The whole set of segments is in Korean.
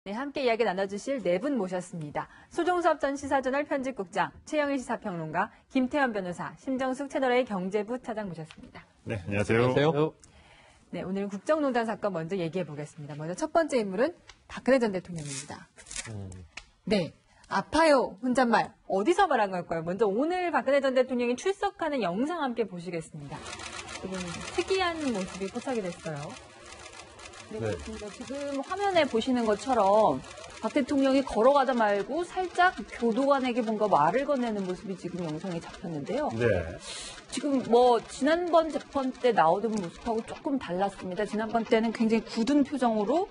네, 함께 이야기 나눠주실 네 분 모셨습니다. 소종섭 전 시사저널 편집국장, 최영일 시사평론가, 김태현 변호사, 심정숙 채널A 경제부 차장 모셨습니다. 네, 안녕하세요. 안녕하세요. 네, 오늘 국정농단 사건 먼저 얘기해 보겠습니다. 먼저 첫 번째 인물은 박근혜 전 대통령입니다. 네, 아파요 혼잣말 어디서 말한 걸까요? 먼저 오늘 박근혜 전 대통령이 출석하는 영상 함께 보시겠습니다. 지금 특이한 모습이 포착이 됐어요. 네, 그렇습니다. 지금 화면에 보시는 것처럼 박 대통령이 걸어가다 말고 살짝 교도관에게 뭔가 말을 건네는 모습이 지금 영상에 잡혔는데요. 네. 지금 지난번 재판 때 나오던 모습하고 조금 달랐습니다. 지난번 때는 굉장히 굳은 표정으로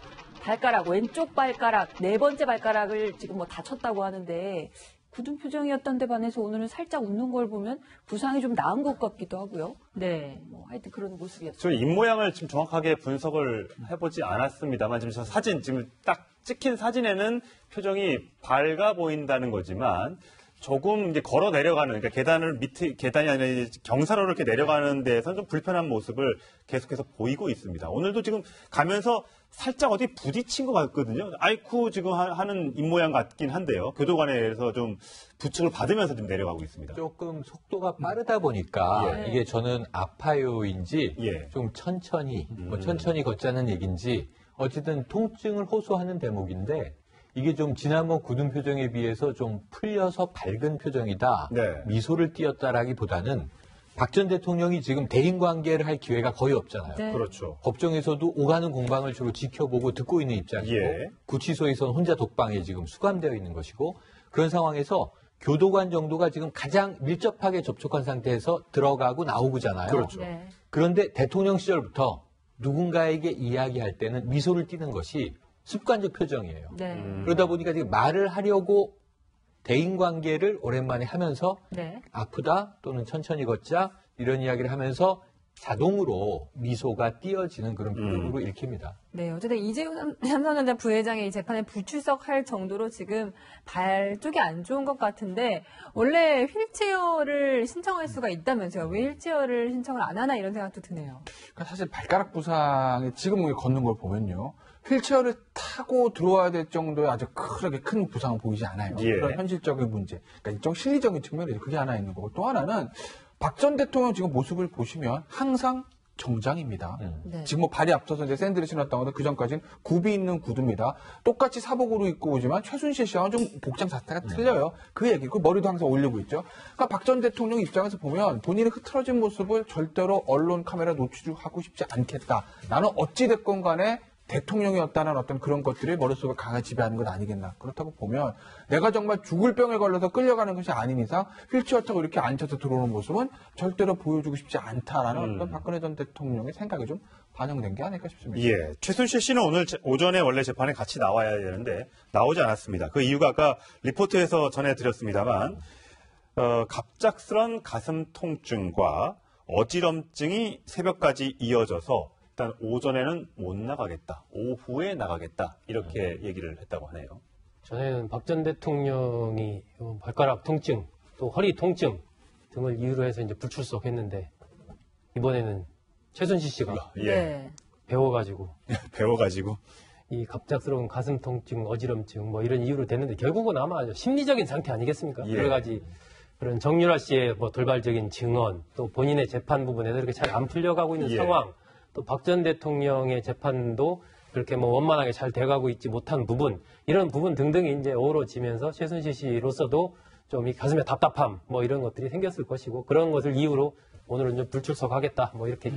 왼쪽 발가락, 네 번째 발가락을 지금 다쳤다고 하는데 굳은 표정이었던 데 반해서 오늘은 살짝 웃는 걸 보면 부상이 좀 나은 것 같기도 하고요. 네, 하여튼 그런 모습이었어요. 저 입모양을 지금 정확하게 분석을 해보지 않았습니다만 지금 저 사진, 지금 딱 찍힌 사진에는 표정이 밝아 보인다는 거지만 조금 이제 걸어 내려가는, 그러니까 계단이 아니라 이제 경사로 이렇게 내려가는 데에서는 좀 불편한 모습을 계속해서 보이고 있습니다. 오늘도 지금 가면서 살짝 어디 부딪힌 것 같거든요. 아이쿠 지금 하는 입모양 같긴 한데요. 교도관에서 좀 부축을 받으면서 좀 내려가고 있습니다. 조금 속도가 빠르다 보니까 이게 저는 아파요인지 좀 천천히, 천천히 걷자는 얘기인지 어쨌든 통증을 호소하는 대목인데 이게 좀 지난번 굳은 표정에 비해서 좀 풀려서 밝은 표정이다. 네. 미소를 띄었다라기보다는 박 전 대통령이 지금 대인관계를 할 기회가 거의 없잖아요. 네. 그렇죠. 법정에서도 오가는 공방을 주로 지켜보고 듣고 있는 입장이고 구치소에서는 혼자 독방에 지금 수감되어 있는 것이고 그런 상황에서 교도관 정도가 지금 가장 밀접하게 접촉한 상태에서 들어가고 나오고잖아요. 그렇죠. 네. 그런데 대통령 시절부터 누군가에게 이야기할 때는 미소를 띠는 것이 습관적 표정이에요. 네. 그러다 보니까 지금 말을 하려고 대인관계를 오랜만에 하면서 네. 아프다 또는 천천히 걷자 이런 이야기를 하면서 자동으로 미소가 띄어지는 그런 표정으로 읽힙니다. 네, 어쨌든 이재용 삼성전자 부회장이 이 재판에 불출석할 정도로 지금 발 쪽이 안 좋은 것 같은데 원래 휠체어를 신청할 수가 있다면서요. 왜 휠체어를 신청을 안 하나 이런 생각도 드네요. 그러니까 사실 발가락 부상에 지금 걷는 걸 보면요. 휠체어를 타고 들어와야 될 정도의 아주 그렇게 큰 부상은 보이지 않아요. 그런 현실적인 문제. 그러니까 일정 실리적인 측면에서 그게 하나 있는 거고 또 하나는 박 전 대통령 지금 모습을 보시면 항상 정장입니다. 네. 지금 발이 앞서서 이제 샌들을 신었다고 하는데 그 전까지는 굽이 있는 구두입니다. 똑같이 사복으로 입고 오지만 최순실 씨와는 좀 복장 자체가 틀려요. 그 얘기고 머리도 항상 올리고 있죠. 그러니까 박 전 대통령 입장에서 보면 본인의 흐트러진 모습을 절대로 언론 카메라 노출하고 싶지 않겠다. 나는 어찌됐건 간에 대통령이었다는 어떤 그런 것들이 머릿속을 강하게 지배하는 건 아니겠나. 그렇다고 보면 내가 정말 죽을 병에 걸려서 끌려가는 것이 아닌 이상 휠체어 타고 이렇게 앉혀서 들어오는 모습은 절대로 보여주고 싶지 않다라는 어떤 박근혜 전 대통령의 생각이 좀 반영된 게 아닐까 싶습니다. 예. 최순실 씨는 오늘 오전에 원래 재판에 같이 나와야 되는데 나오지 않았습니다. 그 이유가 아까 리포트에서 전해드렸습니다만 갑작스런 가슴 통증과 어지럼증이 새벽까지 이어져서 일단 오전에는 못 나가겠다, 오후에 나가겠다 이렇게 얘기를 했다고 하네요. 전에는 박 전 대통령이 발가락 통증, 또 허리 통증 등을 이유로 해서 이제 불출석했는데 이번에는 최순실 씨가 네. 배워가지고 이 갑작스러운 가슴 통증, 어지럼증 이런 이유로 됐는데 결국은 아마 심리적인 상태 아니겠습니까? 여러 가지 그런 정유라 씨의 돌발적인 증언, 또 본인의 재판 부분에서 이렇게 잘 안 풀려가고 있는 상황. 또 박 전 대통령의 재판도 그렇게 원만하게 잘 돼가고 있지 못한 부분, 이런 부분 등등이 이제 어우러지면서 최순실 씨로서도 좀 이 가슴에 답답함, 이런 것들이 생겼을 것이고, 그런 것을 이유로 오늘은 좀 불출석하겠다, 이렇게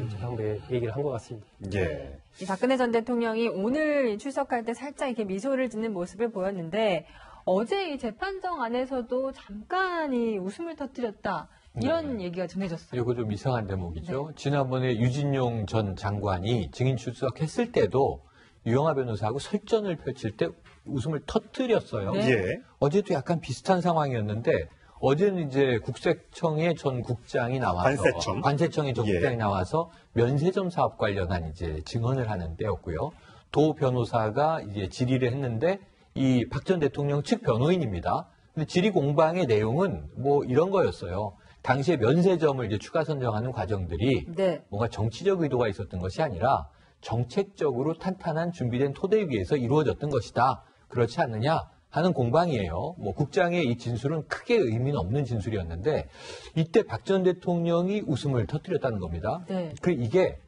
얘기를 한 것 같습니다. 예. 이 박근혜 전 대통령이 오늘 출석할 때 살짝 이렇게 미소를 짓는 모습을 보였는데, 어제 이 재판정 안에서도 잠깐 이 웃음을 터뜨렸다. 이런 얘기가 전해졌어요. 이거 좀 이상한 대목이죠. 지난번에 유진용 전 장관이 증인 출석했을 때도 유영하 변호사하고 설전을 펼칠 때 웃음을 터뜨렸어요. 네. 어제도 약간 비슷한 상황이었는데 어제는 이제 국세청의 전 국장이 나와서 관세청의 전 국장이 나와서 면세점 사업 관련한 이제 증언을 하는 때였고요. 도 변호사가 이제 질의를 했는데 이 박 전 대통령 측 변호인입니다. 근데 질의 공방의 내용은 이런 거였어요. 당시에 면세점을 이제 추가 선정하는 과정들이 뭔가 정치적 의도가 있었던 것이 아니라 정책적으로 탄탄한 준비된 토대 위에서 이루어졌던 것이다. 그렇지 않느냐 하는 공방이에요. 뭐 국장의 이 진술은 크게 의미는 없는 진술이었는데 이때 박 전 대통령이 웃음을 터뜨렸다는 겁니다. 네. 그 이게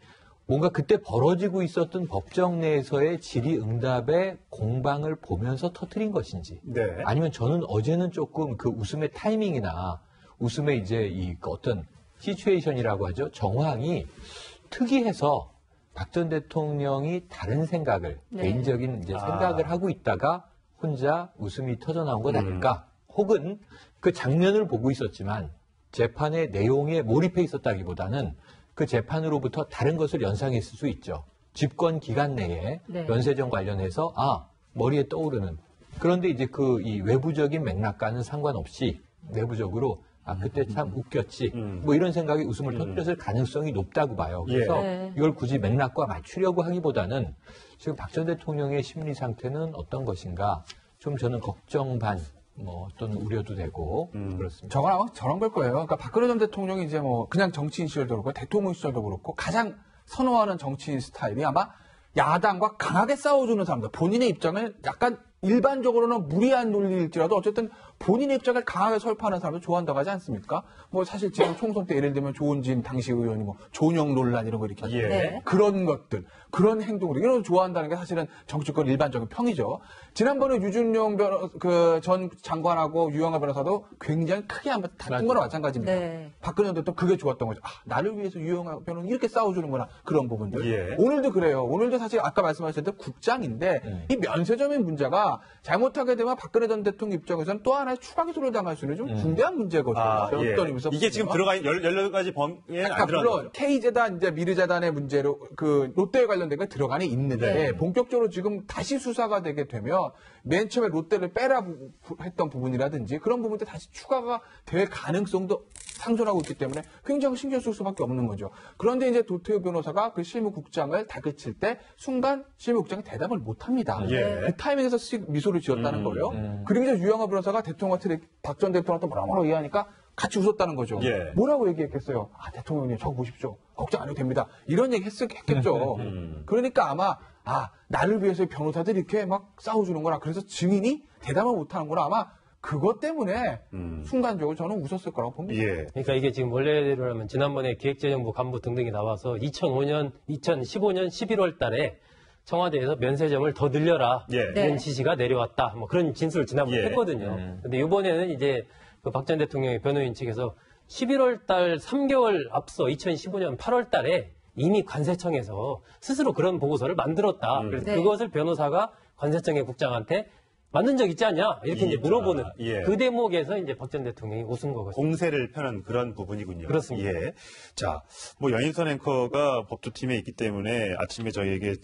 뭔가 그때 벌어지고 있었던 법정 내에서의 질의응답의 공방을 보면서 터뜨린 것인지 네. 아니면 저는 어제는 조금 그 웃음의 타이밍이나 웃음의 이제 이 어떤 시츄에이션이라고 하죠. 정황이 특이해서 박 전 대통령이 다른 생각을 네. 개인적인 이제 생각을 하고 있다가 혼자 웃음이 터져 나온 것 아닐까? 혹은 그 장면을 보고 있었지만 재판의 내용에 몰입해 있었다기보다는 그 재판으로부터 다른 것을 연상했을 수 있죠. 집권 기간 내에 네. 면세점 관련해서 머리에 떠오르는 그런데 이제 그 이 외부적인 맥락과는 상관없이 내부적으로 그때 참 웃겼지. 뭐 이런 생각에 웃음을 터뜨렸을 가능성이 높다고 봐요. 그래서 예. 이걸 굳이 맥락과 맞추려고 하기보다는 지금 박 전 대통령의 심리 상태는 어떤 것인가 좀 저는 걱정 반 어떤 우려도 되고 그렇습니다. 저건 아마 저런 걸 거예요. 그러니까 박근혜 전 대통령이 이제 뭐 그냥 정치인 시절도 그렇고 대통령 시절도 그렇고 가장 선호하는 정치인 스타일이 아마 야당과 강하게 싸워주는 사람들. 본인의 입장을 약간 일반적으로는 무리한 논리일지라도 어쨌든 본인의 입장을 강하게 설파하는 사람을 좋아한다고 하지 않습니까? 뭐 사실 지금 총선 때 예를 들면 조은진 당시 의원이 뭐 존영 논란 이런 거 이렇게 하죠. 네. 그런 것들, 그런 행동들 이런 거 좋아한다는 게 사실은 정치권 일반적인 평이죠. 지난번에 유준용 전 장관하고 유영하 변호사도 굉장히 크게 한번 다툰 거나 마찬가지입니다. 네. 박근혜 대통령 그게 좋았던 거죠. 나를 위해서 유영하 변호사 이렇게 싸워주는구나 그런 부분들. 예. 오늘도 그래요. 오늘도 사실 아까 말씀하셨던 국장인데 이 면세점의 문제가 잘못하게 되면 박근혜 전 대통령 입장에서는 또 하나의 추가 기소를 당할 수 있는 좀 중대한 문제거든요. 예. 어떤 의미에서 이게 지금 보면. 들어가 14가지 범위에 그러니까 안 들어가는 물론 거죠. K재단 이제 미르재단의 문제로 그 롯데에 관련된 게 들어가는 있는데 네. 본격적으로 지금 다시 수사가 되게 되면 맨 처음에 롯데를 빼라 했던 부분이라든지 그런 부분들 다시 추가가 될 가능성도 상존하고 있기 때문에 굉장히 신경 쓸 수밖에 없는 거죠. 그런데 이제 도태우 변호사가 그 실무국장을 다그칠 때 순간 실무국장이 대답을 못합니다. 예. 그 타이밍에서 미소를 지었다는 거예요. 그리고 이제 유영하 변호사가 대통령한테 박 전 대통령한테 뭐라고 얘기하니까 같이 웃었다는 거죠. 예. 뭐라고 얘기했겠어요? 대통령님 저거 보십시오. 걱정 안 해도 됩니다. 이런 얘기 했겠죠. 그러니까 아마 나를 위해서 변호사들이 이렇게 막 싸워주는구나. 그래서 증인이 대답을 못하는구나. 아마 그것 때문에 순간적으로 저는 웃었을 거라고 봅니다. 예. 그러니까 이게 지금 원래대로라면 지난번에 기획재정부 간부 등등이 나와서 2015년 11월 달에 청와대에서 면세점을 더 늘려라. 예. 이런 네. 지시가 내려왔다. 뭐 그런 진술을 지난번에 예. 했거든요. 근데 이번에는 이제 그 박 전 대통령의 변호인 측에서 11월 달 3개월 앞서 2015년 8월 달에 이미 관세청에서 스스로 그런 보고서를 만들었다. 그래서 네. 그것을 변호사가 관세청의 국장한테 만든 적 있지 않냐? 이렇게 이제 물어보는 예. 그 대목에서 이제 박 전 대통령이 웃은 거거든요. 공세를 펴는 그런 부분이군요. 그렇습니다. 예. 자, 뭐 연인선 앵커가 법조팀에 있기 때문에 아침에 저희에게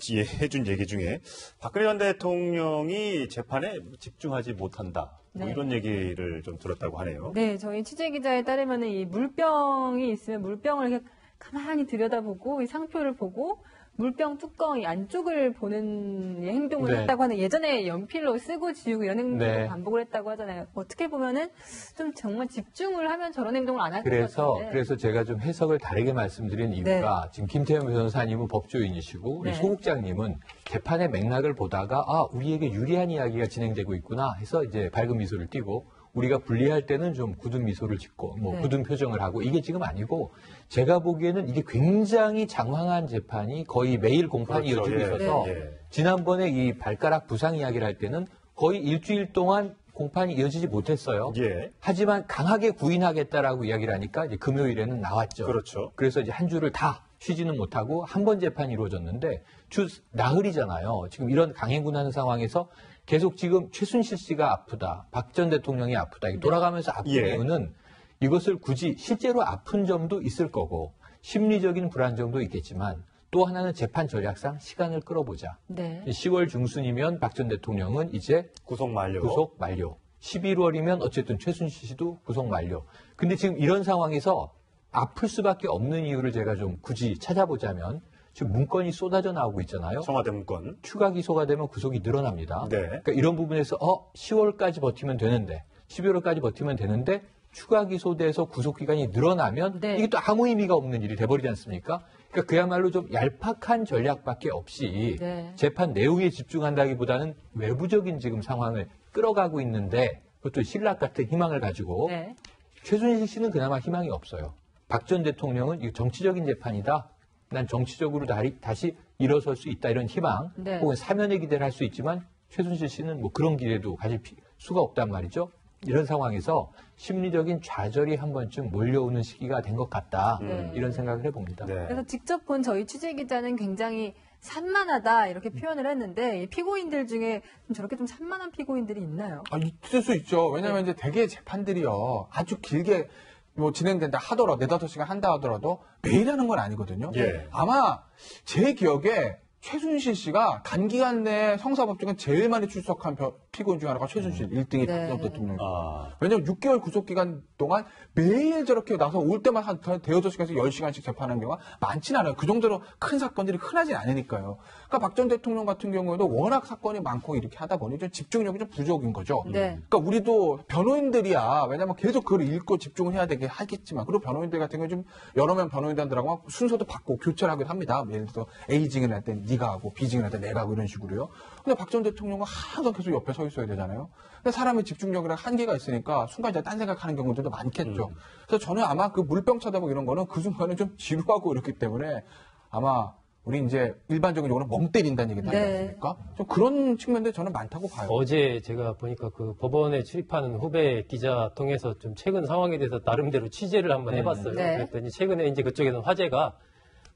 해준 얘기 중에 박근혜 전 대통령이 재판에 집중하지 못한다. 뭐 네. 이런 얘기를 좀 들었다고 하네요. 네, 저희 취재 기자에 따르면 이 물병이 있으면 물병을 이렇게 가만히 들여다보고 이 상표를 보고 물병 뚜껑 이 안쪽을 보는 행동을 네. 했다고 하는 예전에 연필로 쓰고 지우고 이런 행동을 네. 반복을 했다고 하잖아요. 어떻게 보면은 좀 정말 집중을 하면 저런 행동을 안 할 것 같은데. 그래서 제가 좀 해석을 다르게 말씀드린 이유가 지금 김태현 변호사님은 법조인이시고 우리 네. 소국장님은 재판의 맥락을 보다가 우리에게 유리한 이야기가 진행되고 있구나 해서 이제 밝은 미소를 띠고 우리가 불리할 때는 좀 굳은 미소를 짓고 네. 굳은 표정을 하고 이게 지금 아니고 제가 보기에는 이게 굉장히 장황한 재판이 거의 매일 공판이 그렇죠. 이어지고 예. 있어서 예. 지난번에 이 발가락 부상 이야기를 할 때는 거의 일주일 동안 공판이 이어지지 못했어요. 예. 하지만 강하게 구인하겠다라고 이야기를 하니까 이제 금요일에는 나왔죠. 그렇죠. 그래서 이제 한 주를 다 쉬지는 못하고 한 번 재판이 이루어졌는데 주 나흘이잖아요. 지금 이런 강행군하는 상황에서 계속 지금 최순실 씨가 아프다. 박 전 대통령이 아프다. 이게 돌아가면서 아픈 예. 이유는 이것을 굳이 실제로 아픈 점도 있을 거고 심리적인 불안정도 있겠지만 또 하나는 재판 전략상 시간을 끌어보자. 네. 10월 중순이면 박 전 대통령은 이제 구속 만료. 구속 만료. 11월이면 어쨌든 최순실 씨도 구속 만료. 근데 지금 이런 상황에서 아플 수밖에 없는 이유를 제가 좀 굳이 찾아보자면 지금 문건이 쏟아져 나오고 있잖아요. 청와대 문건. 추가 기소가 되면 구속이 늘어납니다. 네. 그러니까 이런 부분에서 10월까지 버티면 되는데 11월까지 버티면 되는데 추가 기소돼서 구속 기간이 늘어나면 네. 이게 또 아무 의미가 없는 일이 돼버리지 않습니까? 그러니까 그야말로 좀 얄팍한 전략밖에 없이 네. 재판 내용에 집중한다기보다는 외부적인 지금 상황을 끌어가고 있는데 그것도 신락 같은 희망을 가지고 네. 최순실 씨는 그나마 희망이 없어요. 박 전 대통령은 이거 정치적인 재판이다. 난 정치적으로 다시 일어설 수 있다 이런 희망 네. 혹은 사면의 기대를 할 수 있지만 최순실 씨는 뭐 그런 기대도 가질 수가 없단 말이죠. 이런 상황에서 심리적인 좌절이 한 번쯤 몰려오는 시기가 된 것 같다. 이런 생각을 해봅니다. 네. 그래서 직접 본 저희 취재 기자는 굉장히 산만하다 이렇게 표현을 했는데 이 피고인들 중에 저렇게 좀 산만한 피고인들이 있나요? 있을 수 있죠. 왜냐면 이제 대개 재판들이요. 아주 길게 뭐 진행된다 하더라도 4-5시간 한다 하더라도 매일 하는 건 아니거든요. 예. 아마 제 기억에 최순실 씨가 단기간 내에 형사법정에 제일 많이 출석한 피고인 중 하나가 최순실 1등이 네. 박근혜 대통령이에요. 아. 왜냐면 6개월 구속기간 동안 매일 저렇게 나서 올 때마다 한 5-6시간에서 10시간씩 재판하는 경우가 많지는 않아요. 그 정도로 큰 사건들이 흔하진 않으니까요. 그러니까 박 전 대통령 같은 경우에도 워낙 사건이 많고 이렇게 하다 보니 좀 집중력이 좀 부족인 거죠. 네. 그러니까 우리도 변호인들이야. 왜냐면 계속 그걸 읽고 집중을 해야 되게 하겠지만 그리고 변호인들 같은 경우는 좀 여러 명 변호인단들하고 순서도 바꾸고 교체를 하기도 합니다. 예를 들어서 A 증인을 할 때 네가 하고 B 증인을 할 때 내가 하고 이런 식으로요. 근데 박 전 대통령은 항상 계속 옆에 서 있어야 되잖아요. 근데 사람의 집중력이랑 한계가 있으니까 순간 이제 딴 생각하는 경우들도 많겠죠. 그래서 저는 아마 그 물병 쳐다보고 이런 거는 그 순간에 좀 지루하고 이렇기 때문에 아마 우리 이제 일반적으로 멍 때린다는 얘기도 하지 네. 않습니까? 좀 그런 측면들 저는 많다고 봐요. 어제 제가 보니까 그 법원에 출입하는 후배 기자 통해서 좀 최근 상황에 대해서 나름대로 취재를 한번 해봤어요. 네. 그랬더니 최근에 이제 그쪽에서 화제가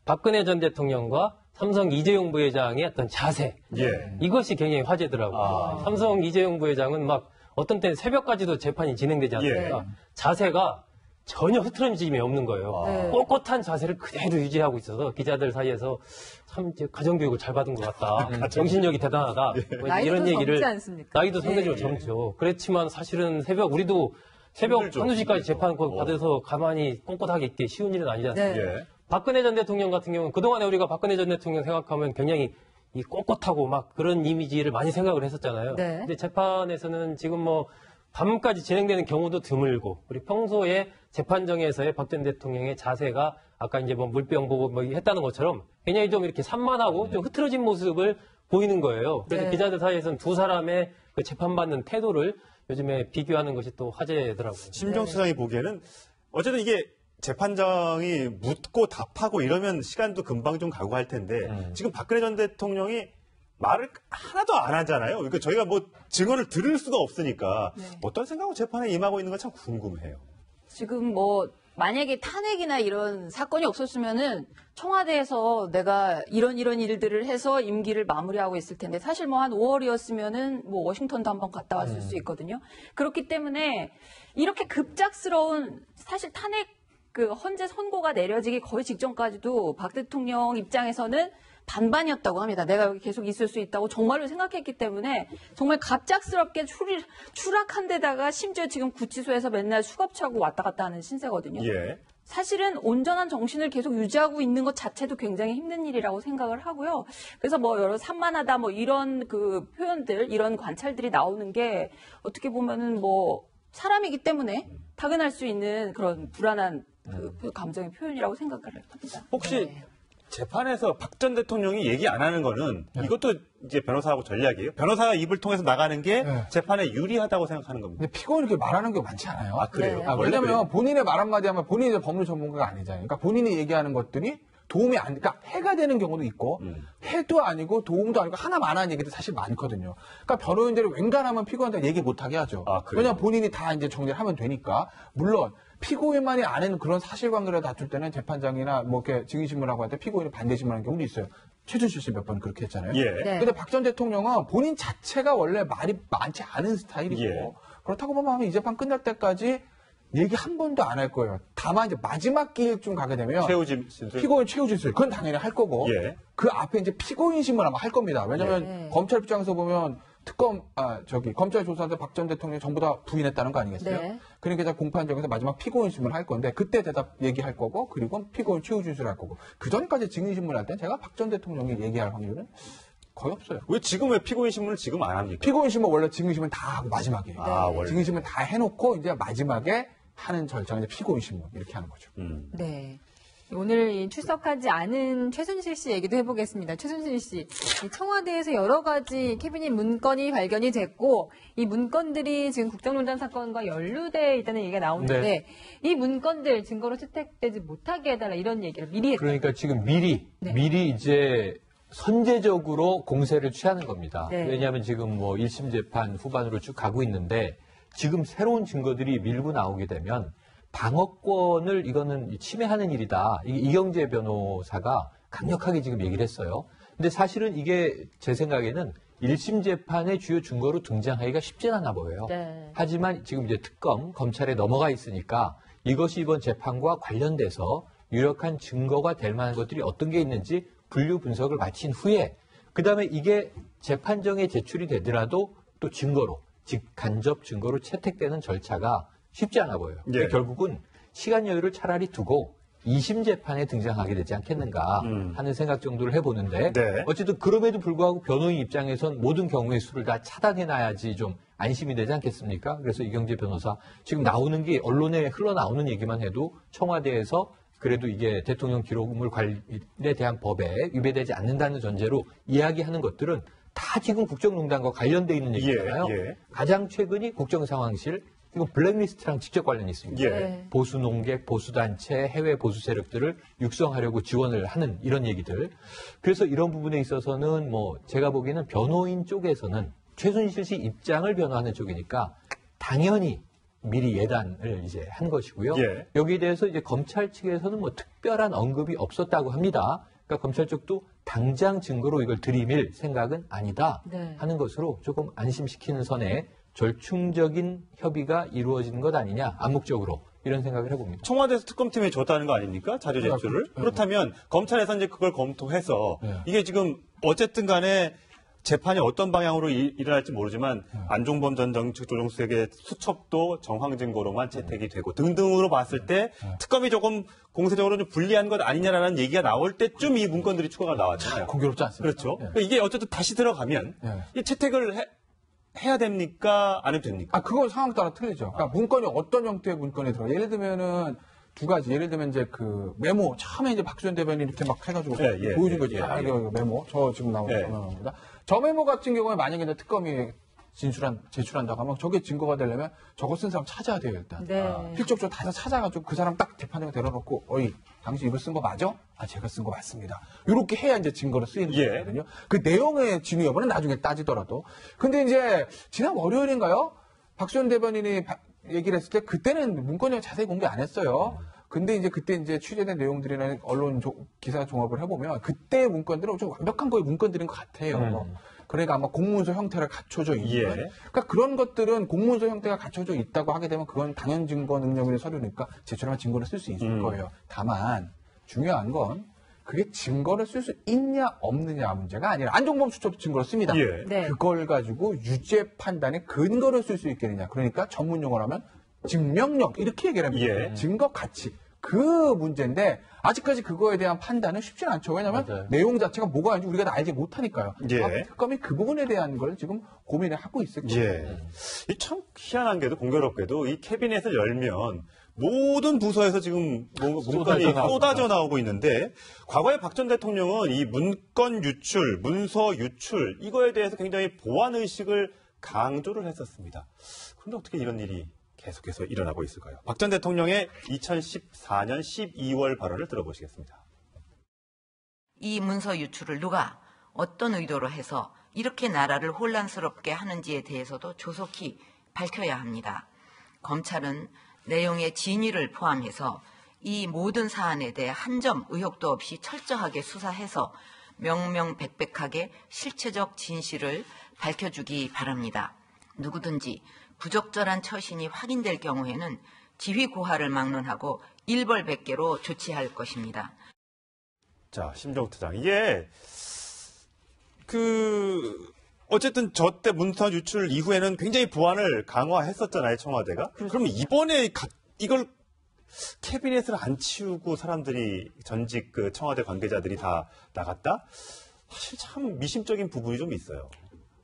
박근혜 전 대통령과 삼성 이재용 부회장의 어떤 자세. 예. 이것이 굉장히 화제더라고요. 삼성 이재용 부회장은 막 어떤 때는 새벽까지도 재판이 진행되지 않습니까? 자세가 전혀 흐트러짐이 없는 거예요. 네. 꼿꼿한 자세를 그대로 유지하고 있어서 기자들 사이에서 참 이제 가정교육을 잘 받은 것 같다. 정신력이 대단하다. 뭐 나이도 이런 얘기를 젊지 않습니까? 나이도 상대적으로 젊죠. 그렇지만 사실은 우리도 새벽 힘들죠. 한두 시까지 재판 받아서 가만히 꼿꼿하게 있기 쉬운 일은 아니지 않습니까? 네. 예. 박근혜 전 대통령 같은 경우는 그동안에 우리가 박근혜 전 대통령 생각하면 굉장히 이 꼿꼿하고 막 그런 이미지를 많이 생각을 했었잖아요. 네. 근데 재판에서는 지금 뭐 밤까지 진행되는 경우도 드물고, 그리고 평소에 재판정에서의 박 전 대통령의 자세가 아까 이제 뭐 물병 보고 뭐 했다는 것처럼 굉장히 좀 이렇게 산만하고 좀 흐트러진 모습을 보이는 거예요. 그래서 네. 기자들 사이에서는 두 사람의 그 재판받는 태도를 요즘에 비교하는 것이 또 화제더라고요. 심정수 장이 보기에는 어쨌든 이게 재판장이 묻고 답하고 이러면 시간도 금방 좀 가고 할 텐데 지금 박근혜 전 대통령이 말을 하나도 안 하잖아요. 그러니까 저희가 뭐 증언을 들을 수가 없으니까 어떤 생각으로 재판에 임하고 있는 건 참 궁금해요. 지금 뭐 만약에 탄핵이나 이런 사건이 없었으면은 청와대에서 내가 이런 일들을 해서 임기를 마무리하고 있을 텐데 사실 뭐 한 5월이었으면은 뭐 워싱턴도 한번 갔다 왔을 수 있거든요. 그렇기 때문에 이렇게 급작스러운 사실 탄핵 그 헌재 선고가 내려지기 거의 직전까지도 박 대통령 입장에서는 반반이었다고 합니다. 내가 여기 계속 있을 수 있다고 정말로 생각했기 때문에 정말 갑작스럽게 추락한 데다가 심지어 지금 구치소에서 맨날 수갑차고 왔다 갔다 하는 신세거든요. 예. 사실은 온전한 정신을 계속 유지하고 있는 것 자체도 굉장히 힘든 일이라고 생각을 하고요. 그래서 뭐 여러 산만하다 뭐 이런 그 표현들, 이런 관찰들이 나오는 게 어떻게 보면은 뭐 사람이기 때문에 타고날 수 있는 그런 불안한 그 감정의 표현이라고 생각을 합니다. 혹시 재판에서 박 전 대통령이 얘기 안 하는 거는 이것도 이제 변호사하고 전략이에요. 변호사가 입을 통해서 나가는 게 재판에 유리하다고 생각하는 겁니다. 근데 피고인이 이렇게 말하는 게 많지 않아요. 아, 그래요? 네. 원래 왜냐면 그래요? 본인의 말 한마디 하면 본인이 이제 법률 전문가가 아니잖아요. 그러니까 본인이 얘기하는 것들이 도움이 안, 그러니까 해가 되는 경우도 있고, 해도 아니고 도움도 아니고 하나만 하는 얘기도 사실 많거든요. 그러니까 변호인들이 웬간하면 피고인한테 얘기 못하게 하죠. 아, 그래요? 왜냐면 본인이 다 이제 정리를 하면 되니까. 물론, 피고인만이 아는 그런 사실관계를 다툴 때는 재판장이나 뭐 이렇게 증인신문하고 할 때 피고인이 반대신문하는 경우도 있어요. 최준실 씨 몇 번 그렇게 했잖아요. 예. 네. 근데 박 전 대통령은 본인 자체가 원래 말이 많지 않은 스타일이고 예. 그렇다고 보면 이 재판 끝날 때까지 얘기 한 번도 안 할 거예요. 다만 이제 마지막 길쯤 가게 되면 최우진 진술. 피고인 최우진술 그건 당연히 할 거고 예. 그 앞에 이제 피고인 신문 아마 할 겁니다. 왜냐하면 예. 검찰 입장에서 보면 검찰 조사한테 박 전 대통령이 전부 다 부인했다는 거 아니겠어요? 네. 그러니까 이제 공판장에서 마지막 피고인 신문 할 건데 그때 대답 얘기할 거고 그리고 피고인 최우진술 할 거고 그 전까지 증인 신문 할 때 제가 박 전 대통령이 얘기할 확률은 거의 없어요. 왜 피고인 신문을 지금 안 합니까? 피고인 신문 원래 증인 신문 다 하고 마지막이에요. 아, 원래. 증인 신문 다 해놓고 이제 마지막에 하는 절차가 이제 피고인 신문 이렇게 하는 거죠. 네. 오늘 이 출석하지 않은 최순실 씨 얘기도 해보겠습니다. 최순실 씨, 이 청와대에서 여러 가지 캐비닛 문건이 발견이 됐고 이 문건들이 지금 국정농단 사건과 연루돼 있다는 얘기가 나오는데 네. 이 문건들 증거로 채택되지 못하게 해달라 이런 얘기를 미리 했다. 그러니까 지금 미리 이제 선제적으로 공세를 취하는 겁니다. 네. 왜냐하면 지금 뭐 1심 재판 후반으로 쭉 가고 있는데 지금 새로운 증거들이 밀고 나오게 되면 방어권을 이거는 침해하는 일이다. 이게 이경재 변호사가 강력하게 지금 얘기를 했어요. 근데 사실은 이게 제 생각에는 1심 재판의 주요 증거로 등장하기가 쉽진 않아 보여요. 네. 하지만 지금 이제 특검, 검찰에 넘어가 있으니까 이것이 이번 재판과 관련돼서 유력한 증거가 될 만한 것들이 어떤 게 있는지 분류 분석을 마친 후에 그다음에 이게 재판정에 제출이 되더라도 또 증거로, 즉 간접 증거로 채택되는 절차가 쉽지 않아 보여요. 예. 결국은 시간 여유를 차라리 두고 2심 재판에 등장하게 되지 않겠는가 하는 생각 정도를 해보는데 네. 어쨌든 그럼에도 불구하고 변호인 입장에선 모든 경우의 수를 다 차단해놔야지 좀 안심이 되지 않겠습니까? 그래서 이경재 변호사 지금 나오는 게 언론에 흘러나오는 얘기만 해도 청와대에서 그래도 이게 대통령 기록물 관리에 대한 법에 위배되지 않는다는 전제로 이야기하는 것들은 다 지금 국정농단과 관련돼 있는 얘기잖아요. 예. 가장 최근이 국정상황실 이거 블랙리스트랑 직접 관련이 있습니다. 예. 네. 보수 농객, 보수 단체, 해외 보수 세력들을 육성하려고 지원을 하는 이런 얘기들. 그래서 이런 부분에 있어서는 뭐 제가 보기에는 변호인 쪽에서는 최순실 씨 입장을 변호하는 쪽이니까 당연히 미리 예단을 이제 한 것이고요. 예. 여기에 대해서 이제 검찰 측에서는 뭐 특별한 언급이 없었다고 합니다. 그러니까 검찰 쪽도 당장 증거로 이걸 들이밀 생각은 아니다 네. 하는 것으로 조금 안심시키는 선에 절충적인 협의가 이루어지는 것 아니냐, 암묵적으로 이런 생각을 해봅니다. 청와대에서 특검팀에 줬다는 거 아닙니까? 자료 제출을. 그렇다면 검찰에서 이제 그걸 검토해서 이게 지금 어쨌든 간에 재판이 어떤 방향으로 일어날지 모르지만 안종범 전 정책조정수석의 수첩도 정황 증거로만 채택이 되고 등등으로 봤을 때 특검이 조금 공세적으로 좀 불리한 것 아니냐라는 얘기가 나올 때쯤 이 문건들이 추가가 나왔잖아요. 공교롭지 않습니다. 그렇죠. 그러니까 이게 어쨌든 다시 들어가면 이 채택을 해야 됩니까? 안 해도 됩니까? 그건 상황 따라 틀리죠. 그러니까 문건이 어떤 형태의 문건이 들어가. 예를 들면은 두 가지. 예를 들면 이제 그 메모. 처음에 이제 박수현 대변인이 이렇게 막 해가지고 보여준 거지. 이거 메모. 저 지금 나오는 겁니다. 저 메모 같은 경우에 만약에 이제 특검이 제출한다고 하면 저게 증거가 되려면 저거 쓴 사람 찾아야 돼요, 일단. 네. 필적으로 다 찾아가지고 그 사람 딱 재판장에 데려놓고, 어이, 당신 이거 쓴 거 맞아? 제가 쓴 거 맞습니다. 이렇게 해야 이제 증거로 쓰이는 거거든요. 그 내용의 진위 여부는 나중에 따지더라도. 근데 이제 지난 월요일인가요? 박수현 대변인이 얘기를 했을 때 그때는 문건을 자세히 공개 안 했어요. 근데 이제 그때 이제 취재된 내용들이나 언론 기사 종합을 해보면 그때의 문건들은 좀 완벽한 거의 문건들인 것 같아요. 그러니까 아마 공문서 형태를 갖춰져 있는. 그러니까 그런 것들은 공문서 형태가 갖춰져 있다고 하게 되면 그건 당연 증거 능력 있는 서류니까 제출한 증거를 쓸 수 있을 거예요. 다만 중요한 건 그게 증거를 쓸 수 있냐 없느냐 문제가 아니라 안종범 수첩 증거를 씁니다. 네. 그걸 가지고 유죄 판단에 근거를 쓸 수 있겠느냐. 그러니까 전문 용어로 하면 증명력 이렇게 얘기를 합니다. 증거 가치. 그 문제인데 아직까지 그거에 대한 판단은 쉽지는 않죠. 왜냐하면 내용 자체가 뭐가 아닌지 우리가 다 알지 못하니까요. 특검이 그 부분에 대한 걸 지금 고민을 하고 있을 거예요. 이 참 희한한 게도 공교롭게도 이 캐비넷을 열면 모든 부서에서 지금 문건이 쏟아져 나오고 있는데 과거에 박 전 대통령은 이 문건 유출, 문서 유출 이거에 대해서 굉장히 보안 의식을 강조를 했었습니다. 그런데 어떻게 이런 일이 계속해서 일어나고 있을까요? 박 전 대통령의 2014년 12월 발언을 들어보시겠습니다. 이 문서 유출을 누가 어떤 의도로 해서 이렇게 나라를 혼란스럽게 하는지에 대해서도 조속히 밝혀야 합니다. 검찰은 내용의 진위를 포함해서 이 모든 사안에 대해 한 점 의혹도 없이 철저하게 수사해서 명명백백하게 실체적 진실을 밝혀주기 바랍니다. 누구든지 부적절한 처신이 확인될 경우에는 지휘 고하를 막론하고 일벌백계로 조치할 것입니다. 자, 심정투장. 이게 어쨌든 저 때 문서 유출 이후에는 굉장히 보안을 강화했었잖아요, 청와대가. 그러면 이번에 이걸 캐비넷을 안 치우고 사람들이 전직 그 청와대 관계자들이 다 나갔다? 사실 참 미심적인 부분이 좀 있어요.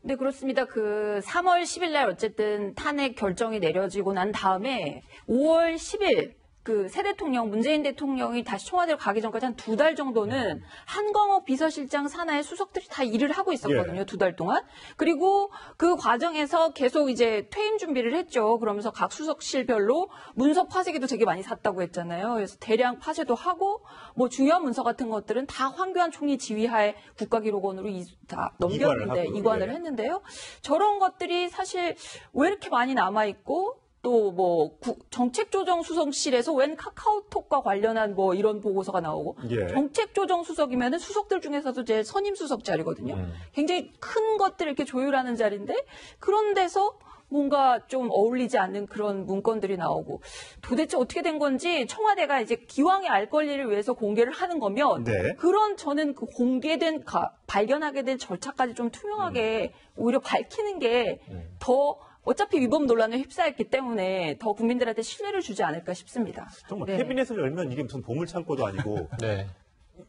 네, 그렇습니다. 3월 10일 날 어쨌든 탄핵 결정이 내려지고 난 다음에 5월 10일 그 새 대통령, 문재인 대통령이 다시 청와대로 가기 전까지 한 2달 정도는 한광호 비서실장 산하의 수석들이 다 일을 하고 있었거든요. 2달 동안. 그리고 그 과정에서 계속 이제 퇴임 준비를 했죠. 그러면서 각 수석실별로 문서 파쇄기도 되게 많이 샀다고 했잖아요. 그래서 대량 파쇄도 하고 뭐 중요한 문서 같은 것들은 다 황교안 총리 지휘하에 국가기록원으로 다 넘겼는데 이관을 했는데요. 저런 것들이 사실 왜 이렇게 많이 남아있고 또 뭐 정책조정수석실에서 웬 카카오톡과 관련한 뭐 이런 보고서가 나오고 정책조정수석이면은 수석들 중에서도 제일 선임 수석 자리거든요. 굉장히 큰 것들을 이렇게 조율하는 자리인데 그런 데서 뭔가 좀 어울리지 않는 그런 문건들이 나오고 도대체 어떻게 된 건지 청와대가 이제 기왕에 알 권리를 위해서 공개를 하는 거면 그런 저는 그 공개된 발견하게 된 절차까지 좀 투명하게 오히려 밝히는 게 더 어차피 위법 논란에 휩싸였기 때문에 더 국민들한테 신뢰를 주지 않을까 싶습니다. 정말 캐비넷을 열면 이게 무슨 보물창고도 아니고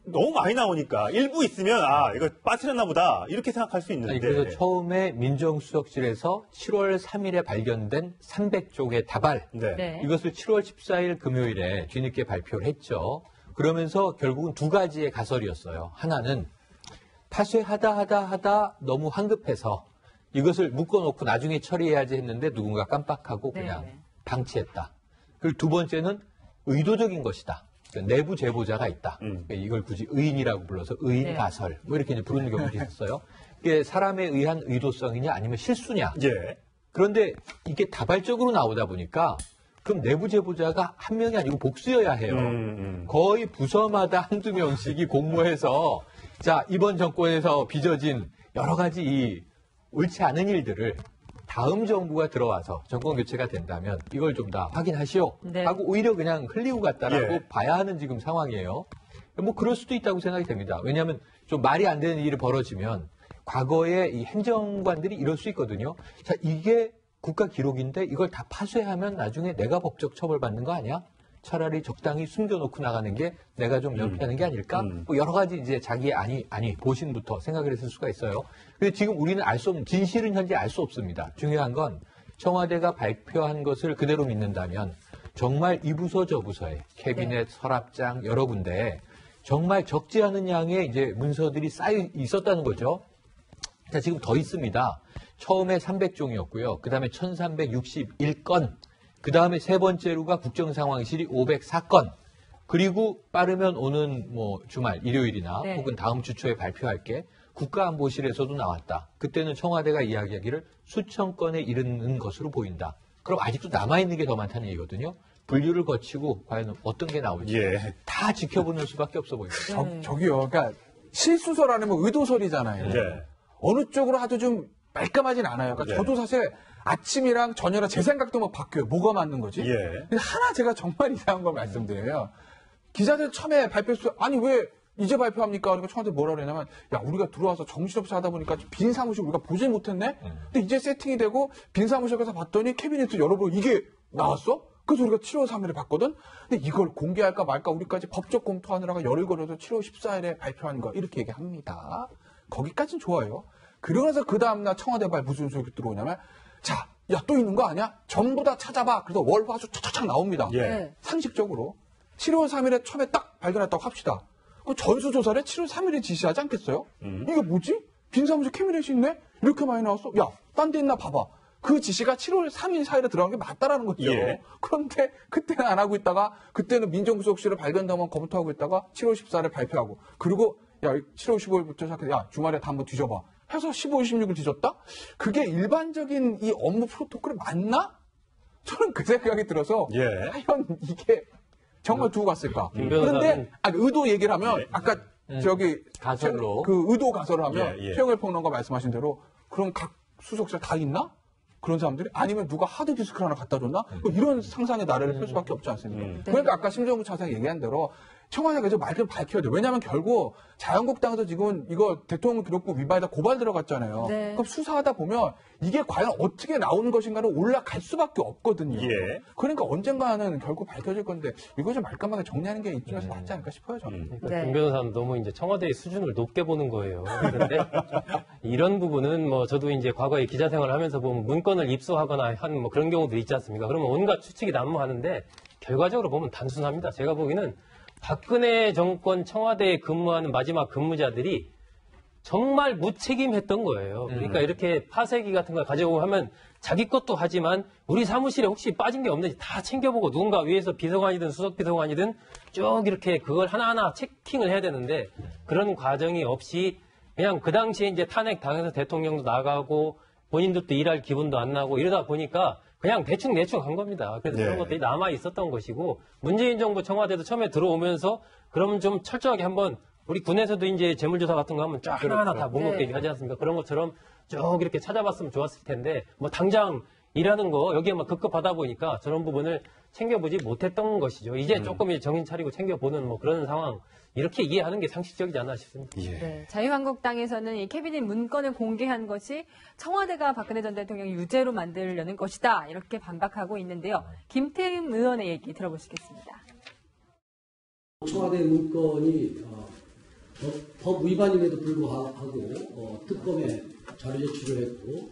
너무 많이 나오니까 일부 있으면 이거 빠뜨렸나 보다 이렇게 생각할 수 있는데. 그래서 처음에 민정수석실에서 7월 3일에 발견된 300쪽의 다발 이것을 7월 14일 금요일에 뒤늦게 발표를 했죠. 그러면서 결국은 두 가지의 가설이었어요. 하나는 파쇄하다 너무 황급해서 이것을 묶어놓고 나중에 처리해야지 했는데 누군가 깜빡하고 그냥 방치했다. 그리고 두 번째는 의도적인 것이다. 그러니까 내부 제보자가 있다. 그러니까 이걸 굳이 의인이라고 불러서 의인 가설 뭐 이렇게 이제 부르는 경우도 있었어요. 이게 사람에 의한 의도성이냐 아니면 실수냐. 그런데 이게 다발적으로 나오다 보니까 그럼 내부 제보자가 한 명이 아니고 복수여야 해요. 거의 부서마다 한두 명씩이 공모해서 자 이번 정권에서 빚어진 여러 가지 이 옳지 않은 일들을 다음 정부가 들어와서 정권 교체가 된다면 이걸 좀 다 확인하시오 하고 오히려 그냥 흘리고 갔다라고 봐야 하는 지금 상황이에요. 뭐 그럴 수도 있다고 생각이 됩니다. 왜냐하면 좀 말이 안 되는 일이 벌어지면 과거에 이 행정관들이 이럴 수 있거든요. 자 이게 국가 기록인데 이걸 다 파쇄하면 나중에 내가 법적 처벌받는 거 아니야? 차라리 적당히 숨겨놓고 나가는 게 내가 좀 연피하는 게 아닐까? 뭐 여러 가지 이제 자기의 보신부터 생각을 했을 수가 있어요. 근데 지금 우리는 알 수 없는, 진실은 현재 알 수 없습니다. 중요한 건 청와대가 발표한 것을 그대로 믿는다면 정말 이 부서 저 부서에 캐비넷, 서랍장 여러 군데 정말 적지 않은 양의 이제 문서들이 쌓여 있었다는 거죠. 자, 지금 더 있습니다. 처음에 300종이었고요. 그 다음에 1361건. 그 다음에 세 번째로가 국정상황실이 504건. 그리고 빠르면 오는 뭐 주말, 일요일이나 혹은 다음 주 초에 발표할 게 국가안보실에서도 나왔다. 그때는 청와대가 이야기하기를 수천 건에 이르는 것으로 보인다. 그럼 아직도 남아있는 게 더 많다는 얘기거든요. 분류를 거치고 과연 어떤 게 나올지 다 지켜보는 수밖에 없어 보입니다. 저기요. 그러니까 실수서라는 뭐 의도설이잖아요. 어느 쪽으로 하도 좀 말끔하진 않아요. 그러니까 저도 사실 아침이랑 저녁이랑 제 생각도 막 바뀌어요. 뭐가 맞는 거지? 근데 하나 제가 정말 이상한 걸 말씀드려요. 기자들 처음에 발표했어요. 아니 왜 이제 발표합니까? 그러니까 청와대 뭐라 그러냐면 야 우리가 들어와서 정신없이 하다 보니까 빈 사무실 우리가 보질 못했네? 근데 이제 세팅이 되고 빈 사무실 가서 봤더니 캐비넷을 열어보고 이게 나왔어? 그래서 우리가 7월 3일에 봤거든? 근데 이걸 공개할까 말까 우리까지 법적 검토하느라가 열을 걸어서 7월 14일에 발표한 거 이렇게 얘기합니다. 거기까지는 좋아요. 그러고 나서 그 다음날 청와대발 무슨 소리 들어오냐면 자, 야, 또 있는 거 아니야? 전부 다 찾아봐. 그래서 월, 화, 수 착착착 나옵니다. 상식적으로. 7월 3일에 처음에 딱 발견했다고 합시다. 그 전수조사를 7월 3일에 지시하지 않겠어요? 이게 뭐지? 빈사무실 캐비넷이 있네? 이렇게 많이 나왔어? 야, 딴 데 있나 봐봐. 그 지시가 7월 3일 사이에 들어간 게 맞다라는 거죠. 그런데 그때는 안 하고 있다가 그때는 민정수석실을 발견되면 검토하고 있다가 7월 14일에 발표하고 그리고 야, 7월 15일부터 시작해서 야, 주말에 다 한번 뒤져봐. 해서 15, 16을 뒤졌다? 그게 일반적인 이 업무 프로토콜이 맞나? 저는 그 생각이 들어서 과연 이게 정말 두고 갔을까? 그런데 의도 얘기를 하면 아까 저기 가설로 그 의도 가설을 하면 최영일 평론가 말씀하신 대로 그럼 각 수석실 다 있나? 그런 사람들이 아니면 누가 하드디스크를 하나 갖다 줬나? 이런 상상의 나래를 펼 수밖에 없지 않습니까? 그러니까 아까 심정구 차장이 얘기한 대로 청와대가 좀 말 좀 밝혀야 돼요. 왜냐하면 결국 자유한국당에서 지금 이거 대통령 기록부 위반에다 고발 들어갔잖아요. 네. 그럼 수사하다 보면 이게 과연 어떻게 나오는 것인가를 올라갈 수밖에 없거든요. 예. 그러니까 언젠가는 결국 밝혀질 건데 이거 좀 말끔하게 정리하는 게 이쯤에서 낫지 않을까 싶어요, 저는. 그러니까 네. 김 변호사는 너무 이제 청와대의 수준을 높게 보는 거예요. 그런데 이런 부분은 뭐 저도 이제 과거에 기자 생활을 하면서 보면 문건을 입수하거나 한 뭐 그런 경우도 있지 않습니까? 그러면 온갖 추측이 난무하는데 결과적으로 보면 단순합니다. 제가 보기에는 박근혜 정권 청와대에 근무하는 마지막 근무자들이 정말 무책임했던 거예요. 그러니까 이렇게 파쇄기 같은 걸 가져오고 하면 자기 것도 하지만 우리 사무실에 혹시 빠진 게 없는지 다 챙겨보고 누군가 위에서 비서관이든 수석비서관이든 쭉 이렇게 그걸 하나하나 체킹을 해야 되는데 그런 과정이 없이 그냥 그 당시에 이제 탄핵 당해서 대통령도 나가고 본인들도 일할 기분도 안 나고 이러다 보니까 그냥 대충 한 겁니다. 그래서 그런 것들이 남아 있었던 것이고 문재인 정부 청와대도 처음에 들어오면서 그럼 좀 철저하게 한번 우리 군에서도 이제 재물조사 같은 거 하면 쫙 하나하나 다 묵묵게 하지 않습니까? 그런 것처럼 쭉 이렇게 찾아봤으면 좋았을 텐데 뭐 당장 일하는 거 여기에만 급급하다 보니까 저런 부분을 챙겨보지 못했던 것이죠. 이제 조금 이제 정신 차리고 챙겨보는 뭐 그런 상황 이렇게 이해하는 게 상식적이지 않나 싶습니다. 예. 네, 자유한국당에서는 이 캐비닛 문건을 공개한 것이 청와대가 박근혜 전 대통령 유죄로 만들려는 것이다. 이렇게 반박하고 있는데요. 김태흠 의원의 얘기 들어보시겠습니다. 청와대 문건이 법 위반임에도 불구하고 특검에 자료 제출을 했고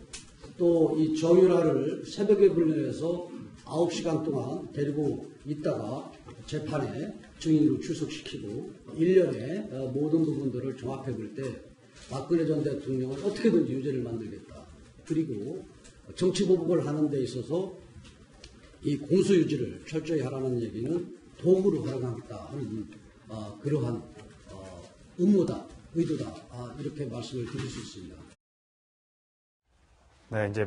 또 이 정유라를 새벽에 불러내서 9시간 동안 데리고 있다가 재판에 증인으로 출석시키고 1년에 모든 부분들을 종합해 볼 때 박근혜 전 대통령은 어떻게든지 유죄를 만들겠다. 그리고 정치보복을 하는 데 있어서 이 공소유지를 철저히 하라는 얘기는 도구로 활용하겠다 하는 그러한 의도다 이렇게 말씀을 드릴 수 있습니다. 네, 이제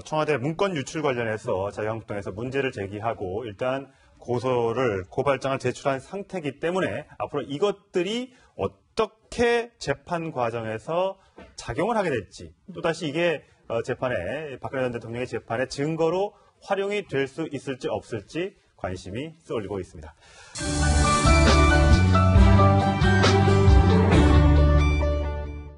청와대 문건 유출 관련해서 자유한국당에서 문제를 제기하고 일단 고발장을 제출한 상태이기 때문에 앞으로 이것들이 어떻게 재판 과정에서 작용을 하게 될지 또다시 이게 박근혜 전 대통령의 재판의 증거로 활용이 될 수 있을지 없을지 관심이 쏠리고 있습니다.